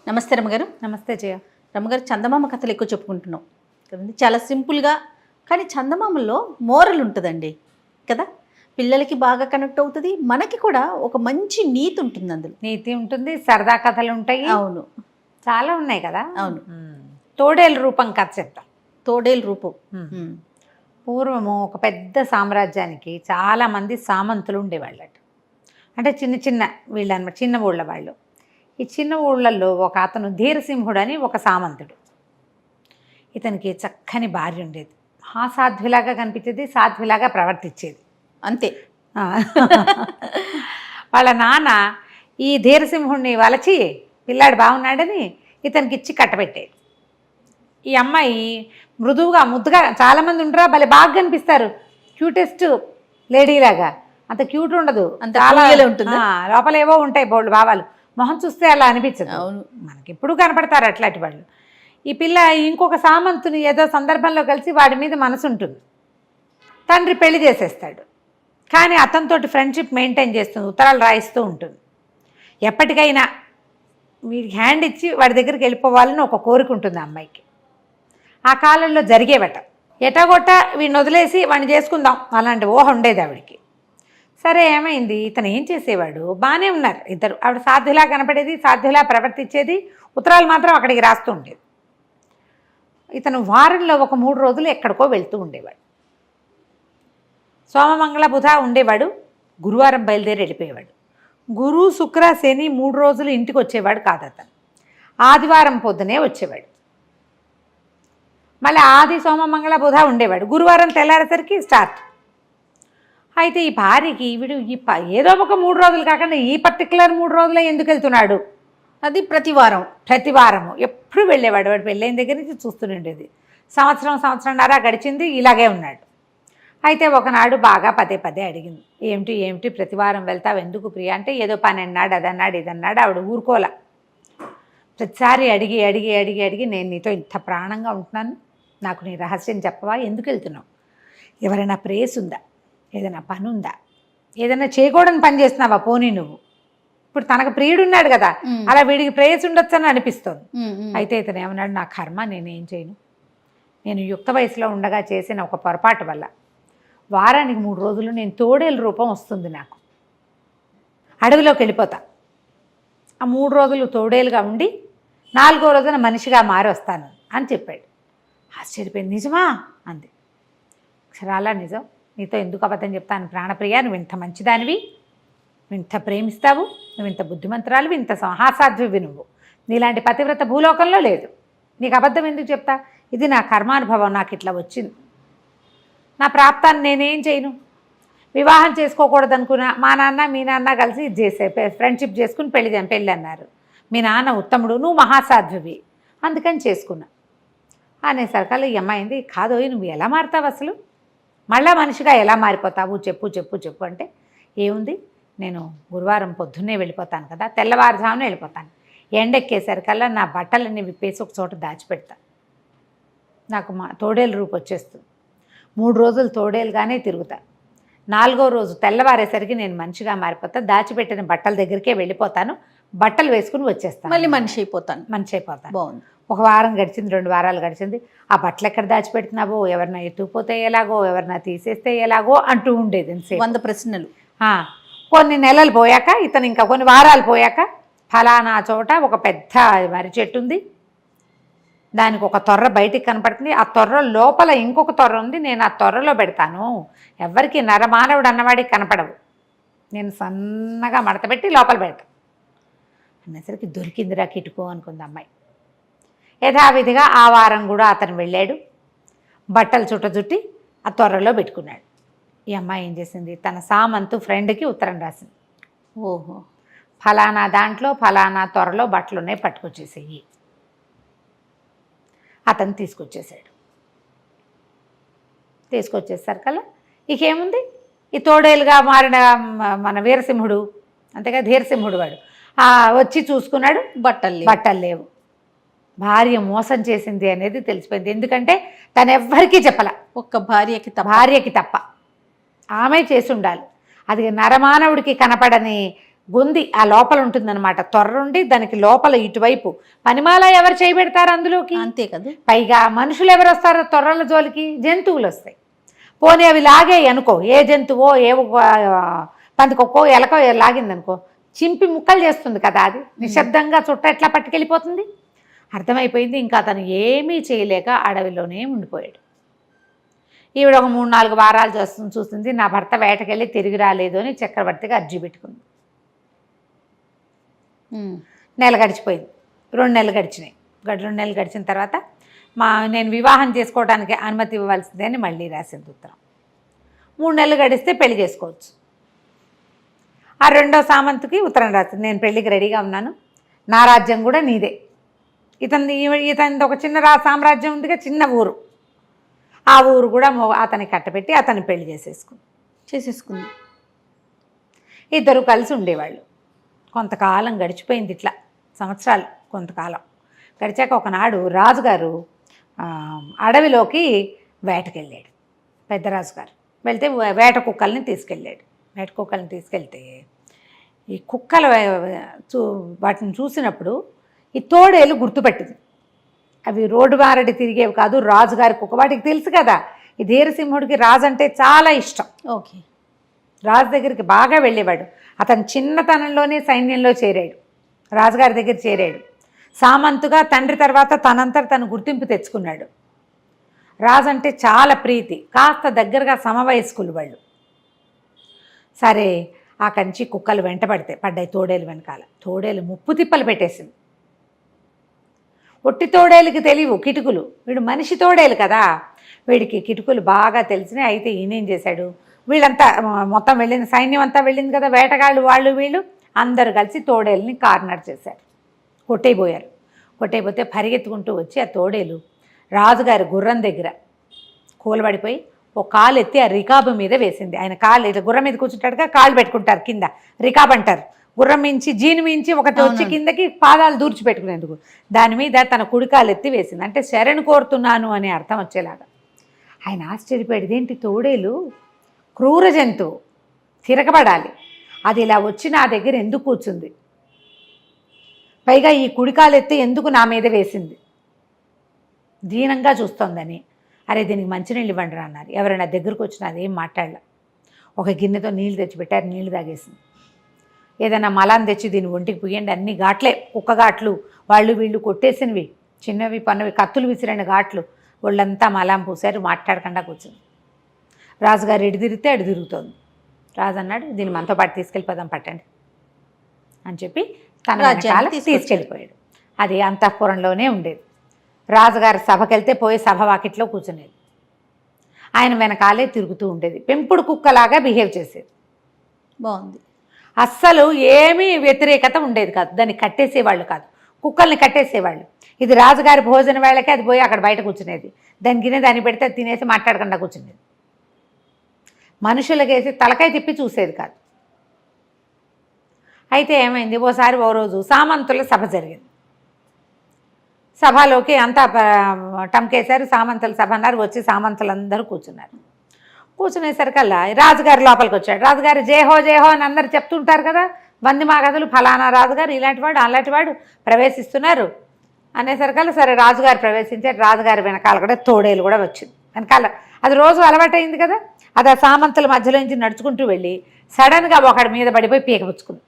నమస్తే రమగారు. నమస్తే జయ. రమగారు, చందమామ కథలు ఎక్కువ చెప్పుకుంటున్నాం కదండి. చాలా సింపుల్గా, కానీ చందమామలో మోరల్ ఉంటుందండి కదా. పిల్లలకి బాగా కనెక్ట్ అవుతుంది, మనకి కూడా ఒక మంచి నీతి ఉంటుంది అందులో. నీతి ఉంటుంది, సరదా కథలు ఉంటాయి. అవును, చాలా ఉన్నాయి కదా. అవును. తోడేలు రూపం కథ చెప్తాం. తోడేలు రూపం. పూర్వము ఒక పెద్ద సామ్రాజ్యానికి చాలామంది సామంతులు ఉండేవాళ్ళట. అంటే చిన్న చిన్న వీళ్ళు అనమాట, చిన్న ఊళ్ళ వాళ్ళు. ఈ చిన్న ఊళ్ళల్లో ఒక అతను ధీరసింహుడు అని ఒక సామంతుడు. ఇతనికి చక్కని భార్య ఉండేది. సాధ్విలాగా కనిపించేది, సాధ్విలాగా ప్రవర్తించేది అంతే. వాళ్ళ నాన్న ఈ ధీరసింహుడిని వలచి పిల్లాడు బాగున్నాడని ఇతనికి ఇచ్చి కట్టబెట్టేది. ఈ అమ్మాయి మృదువుగా ముద్దుగా, చాలామంది ఉండరా భలే బాగా కనిపిస్తారు, క్యూటెస్ట్ లేడీలాగా. అంత క్యూట్ ఉండదు, అంత చాలా ఉంటుంది. లోపల ఏవో ఉంటాయి బోల్డ్ భావాలు. మొహం చూస్తే అలా అనిపించదు. అవును, మనకి ఎప్పుడు కనపడతారు అట్లాంటి వాళ్ళు. ఈ పిల్ల ఇంకొక సామంతుని ఏదో సందర్భంలో కలిసి వాడి మీద మనసు ఉంటుంది. తండ్రి పెళ్లి చేసేస్తాడు, కానీ అతనితోటి ఫ్రెండ్షిప్ మెయింటైన్ చేస్తుంది, ఉత్తరాలు రాయిస్తూ ఉంటుంది. ఎప్పటికైనా వీడికి హ్యాండ్ ఇచ్చి వాడి దగ్గరికి వెళ్ళిపోవాలని ఒక కోరిక ఉంటుంది ఆ అమ్మాయికి. ఆ కాలంలో జరిగేవట. ఎటగొట్ట వీడిని వదిలేసి వాడిని చేసుకుందాం అలాంటి ఊహ ఉండేది ఆవిడికి. సరే, ఏమైంది, ఇతను ఏం చేసేవాడు, బాగానే ఉన్నారు ఇద్దరు. ఆవిడ సాధ్యులా కనపడేది, సాధ్యులా ప్రవర్తించేది, ఉత్తరాలు మాత్రం అక్కడికి రాస్తూ ఉండేది. ఇతను వారంలో ఒక 3 రోజులు ఎక్కడికో వెళ్తూ ఉండేవాడు. సోమమంగళ బుధ ఉండేవాడు, గురువారం బయలుదేరి వెళ్ళిపోయేవాడు. గురు శుక్ర శని 3 రోజులు ఇంటికి వచ్చేవాడు కాదు అతను. ఆదివారం పొద్దునే వచ్చేవాడు. మళ్ళీ ఆది సోమమంగళ బుధ ఉండేవాడు, గురువారం తెల్లారేసరికి స్టార్ట్. అయితే ఈ భార్యకి వీడు ఏదో ఒక 3 రోజులు కాకుండా ఈ పర్టికులర్ 3 రోజులే ఎందుకు వెళ్తున్నాడు, అది ప్రతివారము ఎప్పుడు వెళ్ళేవాడు. వాడు పెళ్ళైన దగ్గర నుంచి చూస్తూనే ఉండేది. సంవత్సరంన్నర గడిచింది, ఇలాగే ఉన్నాడు. అయితే ఒకనాడు బాగా పదే అడిగింది, ఏమిటి ప్రతివారం వెళ్తావు ఎందుకు ప్రియ అంటే, ఏదో పని అన్నాడు, అదన్నాడు ఇదన్నాడు. ఆవిడ ఊరుకోలే. ప్రతిసారి అడిగి నేను నీతో ఇంత ప్రాణంగా ఉంటున్నాను, నాకు నీ రహస్యం చెప్పవా, ఎందుకు వెళ్తున్నావు, ఎవరైనా ప్రేస్ ఉందా, ఏదైనా పని ఉందా, ఏదైనా చేయకూడని పని చేస్తున్నావా పోనీ నువ్వు. ఇప్పుడు తనకు ప్రియుడున్నాడు కదా, అలా వీడికి ప్రేయస్ ఉండొచ్చు అని అనిపిస్తుంది. అయితే ఇతను ఏమన్నాడు, నా కర్మ, నేనేం చేయను, నేను యుక్త వయసులో ఉండగా చేసిన ఒక పొరపాటు వల్ల వారానికి 3 రోజులు నేను తోడేలు రూపం వస్తుంది నాకు, అడవిలోకి వెళ్ళిపోతా. ఆ 3 రోజులు తోడేలుగా ఉండి 4వ రోజున మనిషిగా మారి వస్తాను అని చెప్పాడు. ఆశ్చర్యపోయింది. నిజమా అంది. అక్షరాలా నిజం, నీతో ఎందుకు అబద్ధం చెప్తాను ప్రాణప్రియ, నువ్వు ఇంత మంచిదానివి, నువ్వు ఇంత ప్రేమిస్తావు, నువ్వు ఇంత బుద్ధిమంతురాలు, ఇంత సాధ్వివి, నువ్వు నీలాంటి పతివ్రత భూలోకంలో లేదు, నీకు అబద్ధం ఎందుకు చెప్తా, ఇది నా కర్మానుభవం, నాకు ఇట్లా వచ్చింది, నా ప్రాప్తాన్ని నేనేం చేయను, వివాహం చేసుకోకూడదు అనుకున్నా, మా నాన్న మీ నాన్న కలిసి ఇది చేసే ఫ్రెండ్షిప్ చేసుకుని పెళ్ళి అన్నారు, మీ నాన్న ఉత్తముడు, నువ్వు మహాసాధ్వివి, అందుకని చేసుకున్నా అనేసరికల్లా ఈ అమ్మాయింది, కాదోయ్ నువ్వు ఎలా మారుతావు అసలు, మళ్ళా మనిషిగా ఎలా మారిపోతావు, చెప్పు అంటే, ఏముంది, నేను గురువారం పొద్దున్నే వెళ్ళిపోతాను కదా, తెల్లవారుజామునే వెళ్ళిపోతాను, ఎండెక్కేసరికల్లా నా బట్టలన్నీ విప్పేసి ఒక చోట దాచిపెడతా, నాకు తోడేలు రూపు వచ్చేస్తుంది, 3 రోజులు తోడేలుగానే తిరుగుతా, 4వ రోజు తెల్లవారేసరికి నేను మనిషిగా మారిపోతా, దాచిపెట్టిన బట్టల దగ్గరికే వెళ్ళిపోతాను, బట్టలు వేసుకుని వచ్చేస్తాను, మళ్ళీ మనిషి అయిపోతాను. బాగుంది. 1 వారం గడిచింది, 2 వారాలు గడిచింది. ఆ బట్టలు ఎక్కడ దాచిపెడుతున్నావో, ఎవరినా ఎత్తుకుపోతే ఎలాగో, ఎవరినా తీసేస్తే ఎలాగో అంటూ ఉండేది 100 ప్రశ్నలు. కొన్ని నెలలు పోయాక, ఇతను ఇంకా కొన్ని వారాలు పోయాక, ఫలానా చోట ఒక పెద్ద మర్రి చెట్టు ఉంది, దానికి ఒక తొర్ర బయటికి కనపడుతుంది, ఆ తొర్ర లోపల ఇంకొక తొర్ర ఉంది, నేను ఆ తొర్రలో పెడతాను, ఎవరికి నరమానవుడు అన్నవాడికి కనపడవు, నేను సన్నగా మడతపెట్టి లోపల పెడతాను అనేసరికి దొరికిందిరా కిటుకో అనుకుంది అమ్మాయి. యథావిధిగా ఆ వారం కూడా అతను వెళ్ళాడు, బట్టలు చుట్టి ఆ తొర్రలో పెట్టుకున్నాడు. ఈ అమ్మాయి ఏం చేసింది, తన సామంతు ఫ్రెండ్కి ఉత్తరం రాసింది, ఓహో ఫలానా దాంట్లో ఫలానా తొర్రలో బట్టలు ఉన్నాయి, పట్టుకొచ్చేసేయి. అతను తీసుకొచ్చేసరికల్లా ఇకేముంది, ఈ తోడేలుగా మారిన మన వీరసింహుడు, అంతేగా ధీరసింహుడు వాడు వచ్చి చూసుకున్నాడు, బట్టలు లేవు. భార్య మోసం చేసింది అనేది తెలిసిపోయింది. ఎందుకంటే తను ఎవ్వరికీ చెప్పల, ఒక్క భార్యకి తప్ప ఆమె చేసి ఉండాలి. అది నరమానవుడికి కనపడని గొంది ఆ లోపల ఉంటుందన్నమాట, తొర్రుండి దానికి లోపల ఇటువైపు పనిమాల ఎవరు చేయబెడతారు అందులోకి? అంతే కదా. పైగా మనుషులు ఎవరు వస్తారో తొర్రల జోలికి? జంతువులు వస్తాయి. పోనీ అవి లాగే అనుకో, ఏ జంతువో ఏ పందికొక్కో ఎలకో లాగిందనుకో, చింపి ముక్కలు చేస్తుంది కదా, అది నిశ్శబ్దంగా చుట్ట ఎట్లా పట్టుకెళ్ళిపోతుంది? అర్థమైపోయింది. ఇంకా అతను ఏమీ చేయలేక అడవిలోనే ఉండిపోయాడు. ఈవిడ ఒక 3-4 వారాలు చూస్తుంది, నా భర్త వేటకెళ్ళి తిరిగి రాలేదు అని చక్రవర్తికి అర్జీ పెట్టుకుంది. నెల గడిచిపోయింది, 2 నెలలు గడిచినాయి. 2 నెలలు గడిచిన తర్వాత నేను వివాహం చేసుకోవడానికి అనుమతి ఇవ్వవలసిందే అని మళ్ళీ రాసింది ఉత్తరం. 3 నెలలు గడిస్తే పెళ్లి చేసుకోవచ్చు. ఆ 2వ సామంతుకి ఉత్తరం రాసింది, నేను పెళ్ళికి రెడీగా ఉన్నాను, నా రాజ్యం కూడా నీదే. ఇతని ఒక చిన్న సామ్రాజ్యం ఉందిగా, చిన్న ఊరు, ఆ ఊరు కూడా అతనికి కట్టబెట్టి అతన్ని పెళ్లి చేసేసుకుంది. ఇద్దరు కలిసి ఉండేవాళ్ళు. కొంతకాలం గడిచిపోయింది, ఇట్లా సంవత్సరాలు కొంతకాలం గడిచాక ఒకనాడు రాజుగారు అడవిలోకి వేటకెళ్ళాడు. పెద్ద రాజుగారు వెళ్తే వేట కుక్కల్ని తీసుకెళ్తే ఈ కుక్కలు వాటిని చూసినప్పుడు ఈ తోడేలు గుర్తుపెట్టింది. అవి రోడ్డు మారడి తిరిగేవి కాదు, రాజుగారి కుక్క. వాటికి తెలుసు కదా, ఈ ధీరసింహుడికి రాజు అంటే చాలా ఇష్టం. ఓకే. రాజు దగ్గరికి బాగా వెళ్ళేవాడు. అతను చిన్నతనంలోనే సైన్యంలో చేరాడు, రాజుగారి దగ్గర చేరాడు. సామంతుగా తండ్రి తర్వాత తనంతట తను గుర్తింపు తెచ్చుకున్నాడు. రాజు అంటే చాలా ప్రీతి, కాస్త దగ్గరగా సమవయస్కులు వాళ్ళు. సరే, ఆ కంచి కుక్కలు పడ్డాయి తోడేలు వెనకాల. తోడేలు ముప్పు తిప్పలు పెట్టేసింది. ఒట్టి తోడేలుకి తెలియవు కిటుకులు, వీడు మనిషి తోడేలు కదా, వీడికి కిటుకులు బాగా తెలిసినాయి. అయితే ఈయనేం చేశాడు, వీళ్ళంతా మొత్తం వెళ్ళింది, సైన్యం అంతా వెళ్ళింది కదా, వేటగాళ్ళు వాళ్ళు వీళ్ళు అందరూ కలిసి తోడేలుని కార్నర్ చేశారు, కొట్టేయబోతే పరిగెత్తుకుంటూ వచ్చి ఆ తోడేలు రాజుగారి గుర్రం దగ్గర కూలబడిపోయి ఒక కాలు ఎత్తి ఆ రికాబు మీద వేసింది. ఆయన కాలు ఇట్లా గుర్రం మీద కూర్చుంటాడుగా, కాళ్ళు పెట్టుకుంటారు కింద, రికాబ్ అంటారు. గుర్రం మించి జీను మించి ఒకటి వచ్చి కిందకి పాదాలు దూర్చిపెట్టుకునేందుకు దాని మీద తన కుడికాలు ఎత్తి వేసింది. అంటే శరణు కోరుతున్నాను అనే అర్థం వచ్చేలాగా. ఆయన ఆశ్చర్యపోయాడు, ఇదేంటి తోడేలు క్రూర జంతువు, తిరగబడాలి, అది ఇలా వచ్చి నా దగ్గర ఎందుకు కూర్చుంది, పైగా ఈ కుడికాలు ఎత్తి ఎందుకు నా మీద వేసింది, దీనంగా చూస్తోందని. అరే దీనికి మంచినీళ్ళు ఇవ్వండి రా అన్నారు. ఎవరైనా దగ్గరకు వచ్చినా అదేం మాట్లాడలే. ఒక గిన్నెతో నీళ్ళు తెచ్చిపెట్టారు, నీళ్లు తాగేసింది. ఏదైనా మలాన్ని తెచ్చి దీన్ని ఒంటికి పుయ్యండి, అన్ని ఘాట్లే, కుక్క ఘాట్లు, వాళ్ళు వీళ్ళు కొట్టేసినవి, చిన్నవి పన్నవి, కత్తులు విసిరిన ఘాట్లు, వాళ్ళంతా మలాం పూసారు, మాట్లాడకుండా కూర్చుంది. రాజుగారు ఎటు తిరిగితే అటు తిరుగుతోంది. రాజు అన్నాడు, దీన్ని మనతో పాటు తీసుకెళ్ళిపోదాం పట్టండి అని చెప్పి తన వెనకాల తీసుకెళ్ళిపోయాడు. అది అంతఃపురంలోనే ఉండేది. రాజుగారి సభకెళ్తే పోయి సభ వాకిట్లో కూర్చునేది, ఆయన వెనకాలే తిరుగుతూ ఉండేది. పెంపుడు కుక్కలాగా బిహేవ్ చేసేది. బాగుంది. అస్సలు ఏమీ వ్యతిరేకత ఉండేది కాదు, దాన్ని కట్టేసేవాళ్ళు కాదు, కుక్కల్ని కట్టేసేవాళ్ళు. ఇది రాజుగారి భోజన వేళకి అది పోయి అక్కడ బయట కూర్చునేది, దానికి దాన్ని పెడితే తినేసి మాట్లాడకుండా కూర్చునేది. మనుషులకేసి తలకాయ తిప్పి చూసేది కాదు. అయితే ఏమైంది, ఓ రోజు సామంతుల సభ జరిగింది. సభలోకి అంతా టంకేశారు, సామంతుల సభ అన్నారు. వచ్చి సామంతులందరూ కూర్చునేసరికల్లా రాజుగారి లోపలికి వచ్చాడు. రాజుగారు జయహో జయహో అని అందరు చెప్తుంటారు కదా, వంది మాగదులు, ఫలానా రాజుగారు ఇలాంటివాడు అలాంటివాడు ప్రవేశిస్తున్నారు అనేసరికల్లా సరే రాజుగారు ప్రవేశించారు. రాజుగారి వెనకాల కూడా తోడేలు కూడా వచ్చింది వెనకాల. అది రోజు అలవాటైంది కదా, అది ఆ సామంతుల మధ్యలో నుంచి నడుచుకుంటూ వెళ్ళి సడన్గా ఒకడి మీద పడిపోయి పీకపుచ్చుకుంది.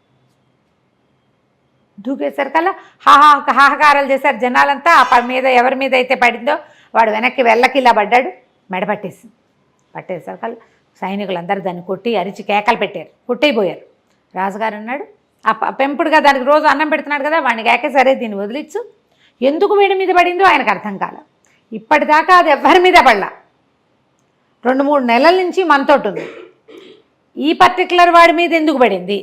దూకేసరికల్లా హాహాకారాలు చేశారు జనాలంతా. ఆ మీద ఎవరి మీద అయితే పడిందో వాడు వెనక్కి వెళ్ళకి ఇలా పడ్డాడు, మెడ పట్టేసరికల్లా సైనికులందరూ దాన్ని కొట్టి అరిచి కేకలు పెట్టారు, కొట్టేయిపోయారు. రాజుగారు అన్నాడు, ఆ పెంపుడుగా దానికి రోజు అన్నం పెడుతున్నాడు కదా, వాడిని కేకే సరే దీన్ని వదిలిచ్చు, ఎందుకు వీడి మీద పడిందో ఆయనకు అర్థం కాల. ఇప్పటిదాకా అది ఎవరి మీద పడలా, 2-3 నెలల నుంచి మనతోటి ఉంది, ఈ పర్టికులర్ వాడి మీద ఎందుకు పడింది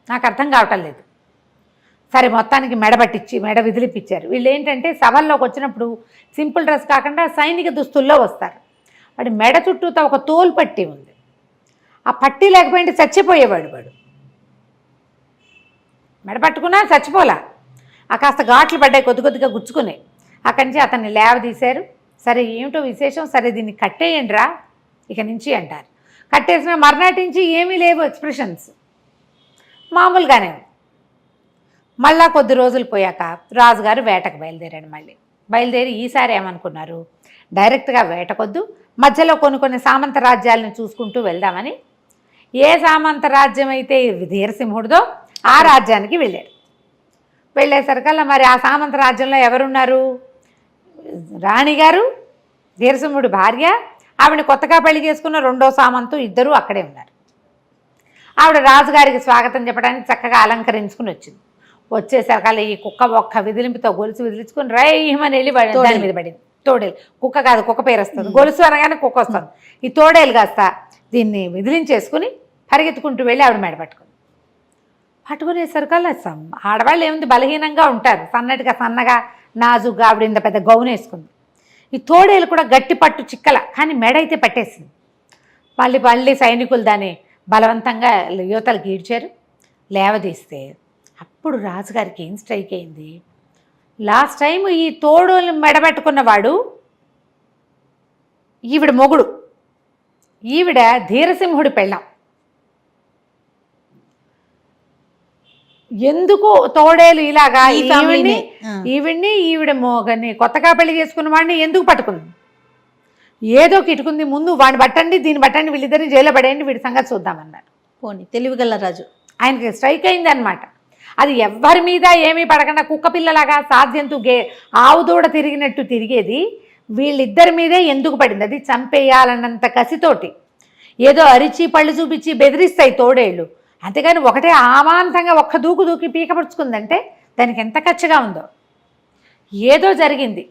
నాకు అర్థం కావటం లేదు. సరే మొత్తానికి మెడ విదిలిపించారు. వీళ్ళు ఏంటంటే సభల్లోకి వచ్చినప్పుడు సింపుల్ డ్రెస్ కాకుండా సైనిక దుస్తుల్లో వస్తారు. వాడి మెడ చుట్టూతో ఒక తోలు పట్టి ఉంది, ఆ పట్టి లేకపోయింటే చచ్చిపోయేవాడు. వాడు మెడ పట్టుకున్నా చచ్చిపోలా, ఆ కాస్త ఘాట్లు పడ్డాయి, కొద్దిగా గుచ్చుకున్నాయి. అక్కడి నుంచి అతన్ని లేవదీశారు. సరే ఏమిటో విశేషం, సరే దీన్ని కట్టేయండి రా ఇక నుంచి అంటారు. కట్టేసిన మర్నాటి నుంచి ఏమీ లేవు ఎక్స్ప్రెషన్స్, మామూలుగానే ఉంది. మళ్ళా కొద్ది రోజులు పోయాక రాజుగారు వేటకు బయలుదేరాడు. బయలుదేరి ఈసారి ఏమనుకున్నారు, డైరెక్ట్గా వేటకొద్దు, మధ్యలో కొన్ని సామంత రాజ్యాలను చూసుకుంటూ వెళ్దామని, ఏ సామంత రాజ్యం అయితే ధీరసింహుడిదో ఆ రాజ్యానికి వెళ్ళాడు. వెళ్ళేసరికల్లా మరి ఆ సామంత రాజ్యంలో ఎవరున్నారు, రాణిగారు, ధీరసింహుడి భార్య, ఆవిడ కొత్తగా పెళ్లి చేసుకున్న రెండో సామంతు, ఇద్దరూ అక్కడే ఉన్నారు. ఆవిడ రాజుగారికి స్వాగతం చెప్పడానికి చక్కగా అలంకరించుకుని వచ్చింది. వచ్చేసరికల్లా ఈ కుక్క ఒక్క విదిలింపుతో గొలుసు విదిలించుకుని రైమని వెళ్ళి దాని మీద పడింది. తోడేలు, కుక్క కాదు, కుక్క పేరు వస్తుంది, గొలుసు అనగానే కుక్క వస్తుంది. ఈ తోడేలు కాస్త దీన్ని విదిలించేసుకుని పరిగెత్తుకుంటూ వెళ్ళి ఆవిడ మెడ పట్టుకునేసరికల్లా ఆడవాళ్ళు ఏముంది, బలహీనంగా ఉంటారు, సన్నగా నాజుగా. ఆవిడ ఇంత పెద్ద గౌన్ వేసుకుంది. ఈ తోడేలు కూడా గట్టి పట్టు చిక్కల, కానీ మెడ అయితే పట్టేసింది. మళ్ళీ సైనికులు దాన్ని బలవంతంగా యువతలు గీడ్చారు, లేవదీస్తే అప్పుడు రాజుగారికి ఏం స్ట్రైక్ అయింది, లాస్ట్ టైం ఈ తోడేలు మెడబెట్టుకున్నవాడు ఈవిడ మొగుడు, ఈవిడ ధీరసింహుడి పెళ్ళాం. ఎందుకు తోడేలు ఇలాగా ఈవిడ మోగని కొత్తగా పెళ్లి చేసుకున్న వాడిని ఎందుకు పట్టుకుంది, ఏదో కిట్టుకుంది, ముందు వాడిని పట్టండి, దీన్ని పట్టండి, వీళ్ళిద్దరిని జైల్లో పడేయండి, వీడి సంగతి చూద్దామన్నారు. పోనీ తెలివిగల రాజు, ఆయనకి స్ట్రైక్ అయింది అనమాట. అది ఎవ్వరి మీద ఏమీ పడకుండా కుక్క పిల్లలాగా సాధ్యంతో ఆవు దూడ తిరిగినట్టు తిరిగేది వీళ్ళిద్దరి మీదే ఎందుకు పడింది, అది చంపేయాలన్నంత కసితోటి. ఏదో అరిచి పళ్ళు చూపించి బెదిరిస్తాయి తోడేళ్ళు, అంతేగాని ఒకటే ఆమాంతంగా ఒక్క దూకి పీకపరుచుకుందంటే దానికి ఎంత కచ్చగా ఉందో. ఏదో జరిగింది,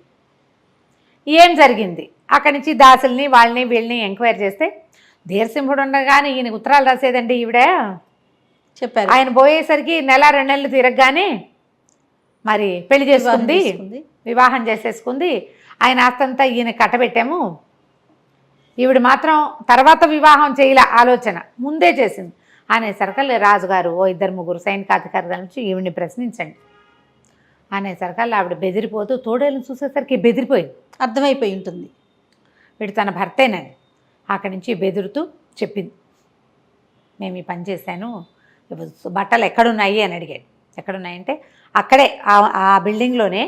ఏం జరిగింది, అక్కడి నుంచి దాసుల్ని వాళ్ళని వీళ్ళని ఎంక్వైరీ చేస్తే ధీరసింహుడు ఉండగానే ఈయన ఉత్తరాలు రాసేదండి ఈవిడ చెప్పారు. ఆయన పోయేసరికి 1-2 నెలలు తిరగగానే మరి పెళ్లి చేసుకుంది, వివాహం చేసేసుకుంది. ఆయన ఆస్తంతా ఈయన కట్టబెట్టాము, ఈవిడ మాత్రం తర్వాత వివాహం చేయలే, ఆలోచన ముందే చేసింది అనేసరికల్లా రాజుగారు 2-3 సైనికాధికారుల నుంచి ఈవిడిని ప్రశ్నించండి అనేసరికల్లా ఆవిడ బెదిరిపోతూ తోడేళ్ళని చూసేసరికి బెదిరిపోయింది, అర్థమైపోయి ఉంటుంది వీడు తన భర్తేనని. అక్కడి నుంచి బెదురుతూ చెప్పింది, మేము ఈ పని చేశాను, బట్టలు ఎక్కడున్నాయి అని అడిగాడు. ఎక్కడున్నాయంటే అక్కడే ఆ బిల్డింగ్లోనే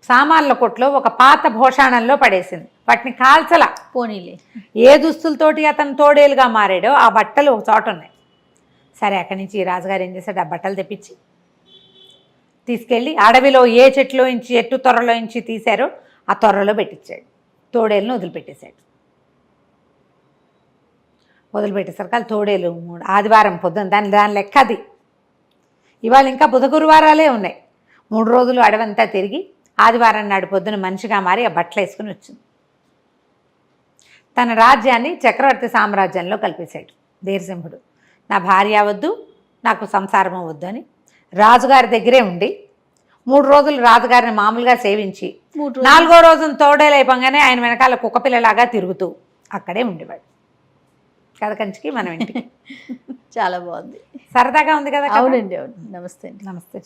సామాన్ల కొట్లో ఒక పాత భోషాణంలో పడేసింది, వాటిని కాల్చలా. పోనీలే, ఏ దుస్తులతోటి అతను తోడేలుగా మారాడో ఆ బట్టలు ఒక చోట ఉన్నాయి. సరే, అక్కడి నుంచి రాజుగారు ఏం చేశాడు, ఆ బట్టలు తెప్పించి తీసుకెళ్ళి అడవిలో ఏ చెట్టు తొర్రలో నుంచి తీశారో ఆ తొర్రలో పెట్టించాడు. తోడేలను వదిలిపెట్టేశాడు. వదిలిపెట్టేసరికి తోడేలు ఆదివారం పొద్దున్న దాని లెక్క అది. ఇవాళ ఇంకా బుధ గురువారాలే ఉన్నాయి. 3 రోజులు అడవంతా తిరిగి ఆదివారం నాడు పొద్దున మనిషిగా మారి ఆ బట్టలు వేసుకుని వచ్చింది. తన రాజ్యాన్ని చక్రవర్తి సామ్రాజ్యంలో కల్పేశాడు ధీరసింహుడు. నా భార్య వద్దు, నాకు సంసారం వద్దు అని రాజుగారి దగ్గరే ఉండి 3 రోజులు రాజుగారిని మామూలుగా సేవించి 4వ రోజున తోడేలు అయిపోగానే ఆయన వెనకాల కుక్కపిల్లలాగా తిరుగుతూ అక్కడే ఉండేవాడు. కథ కంచికి మనం ఇంటికి. చాలా బాగుంది, సరదాగా ఉంది కదా. అవునండి, అవును. నమస్తే. నమస్తే.